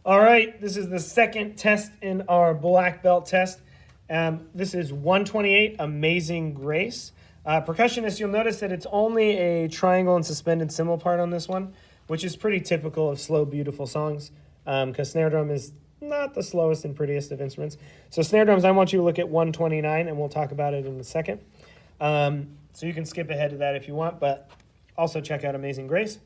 All right, this is the second test in our black belt test. This is 128, Amazing Grace. Percussionist, you'll notice that it's only a triangle and suspended cymbal part on this one, which is pretty typical of slow, beautiful songs, because snare drum is not the slowest and prettiest of instruments. So snare drums, I want you to look at 129, and we'll talk about it in a second. So you can skip ahead to that if you want, but also check out Amazing Grace.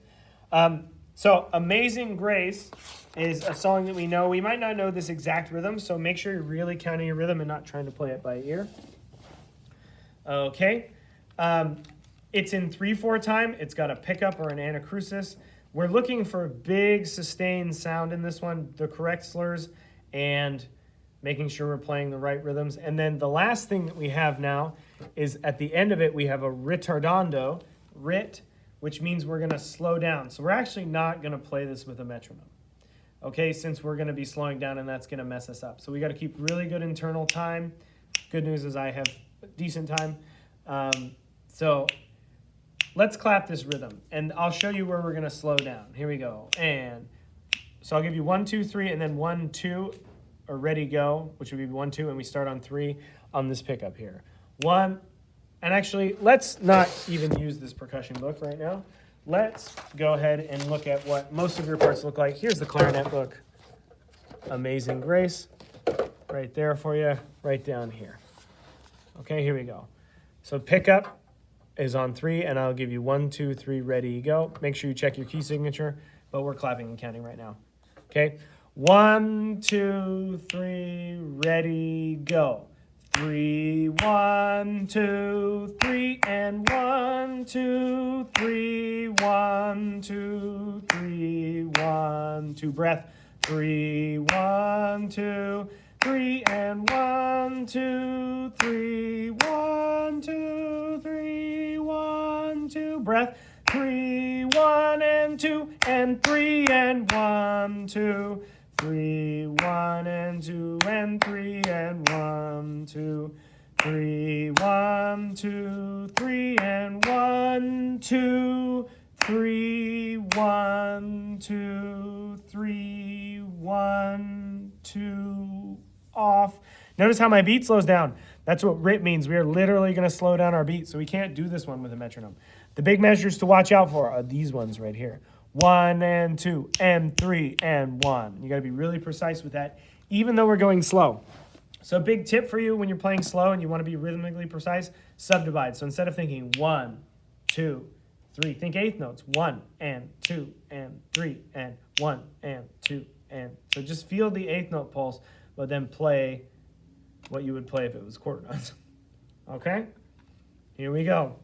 So Amazing Grace is a song that we know. We might not know this exact rhythm, so make sure you're really counting your rhythm and not trying to play it by ear. Okay. It's in 3/4 time. It's got a pickup or an anacrusis. We're looking for big sustained sound in this one, the correct slurs, and making sure we're playing the right rhythms. And then the last thing that we have now is at the end of it, we have a ritardando, rit, which means we're going to slow down. So we're actually not going to play this with a metronome, okay, since we're going to be slowing down and that's going to mess us up. So we got to keep really good internal time. Good news is I have decent time. So let's clap this rhythm, and I'll show you where we're going to slow down. Here we go. And so I'll give you 1, 2, 3, and then 1, 2, or ready, go, which would be 1, 2, and we start on 3 on this pickup here. 1, and actually, let's not even use this percussion book right now. Let's go ahead and look at what most of your parts look like. Here's the clarinet book. Amazing Grace. Right there for you, right down here. Okay, here we go. So pickup is on 3, and I'll give you 1, 2, 3, ready, go. Make sure you check your key signature, but we're clapping and counting right now. Okay, 1, 2, 3, ready, go. 3, 1, 2, 3, and 1, 2, 3, 1, 2, 3, 1, 2, breath. 3, 1, 2, 3, and 1, 2, 3, 1, 2, 3, 1, 2, breath. 3, 1, and 2, and 3, and 1, 2, 3, 1, and 2, and 3, and 1, 2, 3, 1, 2, 3, and 1, 2, 3, 1, 2, 3, 1, 2, off. Notice how my beat slows down. That's what rit means. We are literally going to slow down our beat, so we can't do this one with a metronome. The big measures to watch out for are these ones right here. 1 and 2 and 3 and 1. You got to be really precise with that, even though we're going slow. So a big tip for you when you're playing slow and you want to be rhythmically precise, subdivide. So instead of thinking 1, 2, 3, think eighth notes. 1 and 2 and 3 and 1 and 2 and. So just feel the eighth note pulse, but then play what you would play if it was quarter notes. Okay? Here we go.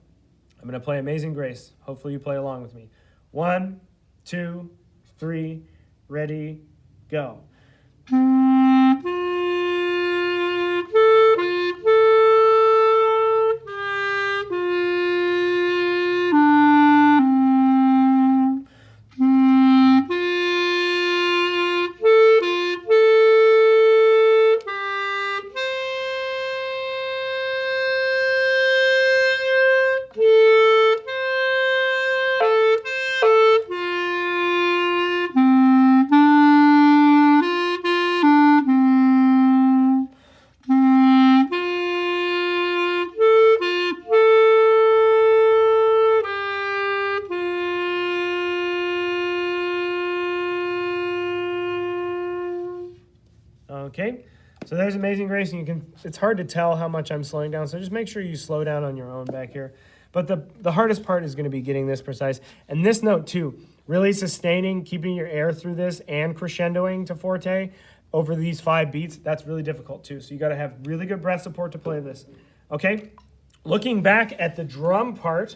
I'm going to play Amazing Grace. Hopefully you play along with me. 1, 2, 3, ready, go. Okay, so there's Amazing Grace, and it's hard to tell how much I'm slowing down, so just make sure you slow down on your own back here. But the hardest part is going to be getting this precise. And this note too, really sustaining, keeping your air through this and crescendoing to forte over these 5 beats, that's really difficult too. So you got to have really good breath support to play this. Okay, looking back at the drum part,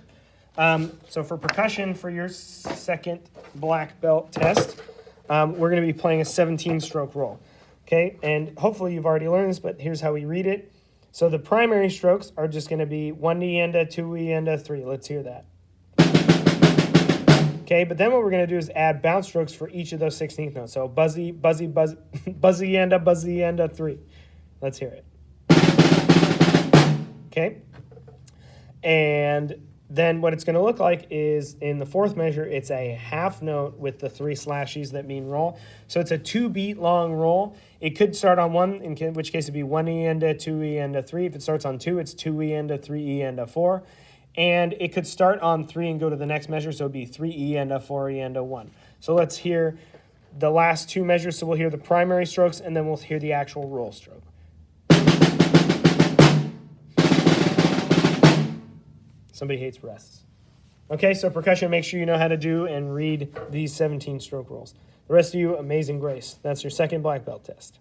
so for percussion for your second black belt test, we're going to be playing a 17-stroke roll. Okay, and hopefully you've already learned this, but here's how we read it. So the primary strokes are just going to be 1 ienda, 2 ienda, 3. Let's hear that. Okay, but then what we're going to do is add bounce strokes for each of those 16th notes. So buzzy, buzzy, buzzy, buzzy ienda, 3. Let's hear it. Okay, and then what it's going to look like is in the fourth measure, it's a half note with the 3 slashes that mean roll. So it's a 2-beat long roll. It could start on 1, in which case it'd be 1E and a 2E and a 3. If it starts on 2, it's 2E and a 3E and a 4. And it could start on 3 and go to the next measure, so it'd be 3E and a 4E and a 1. So let's hear the last 2 measures. So we'll hear the primary strokes, and then we'll hear the actual roll stroke. Somebody hates rests. Okay, so percussion, make sure you know how to do and read these 17-stroke rolls. The rest of you, amazing grace. That's your second black belt test.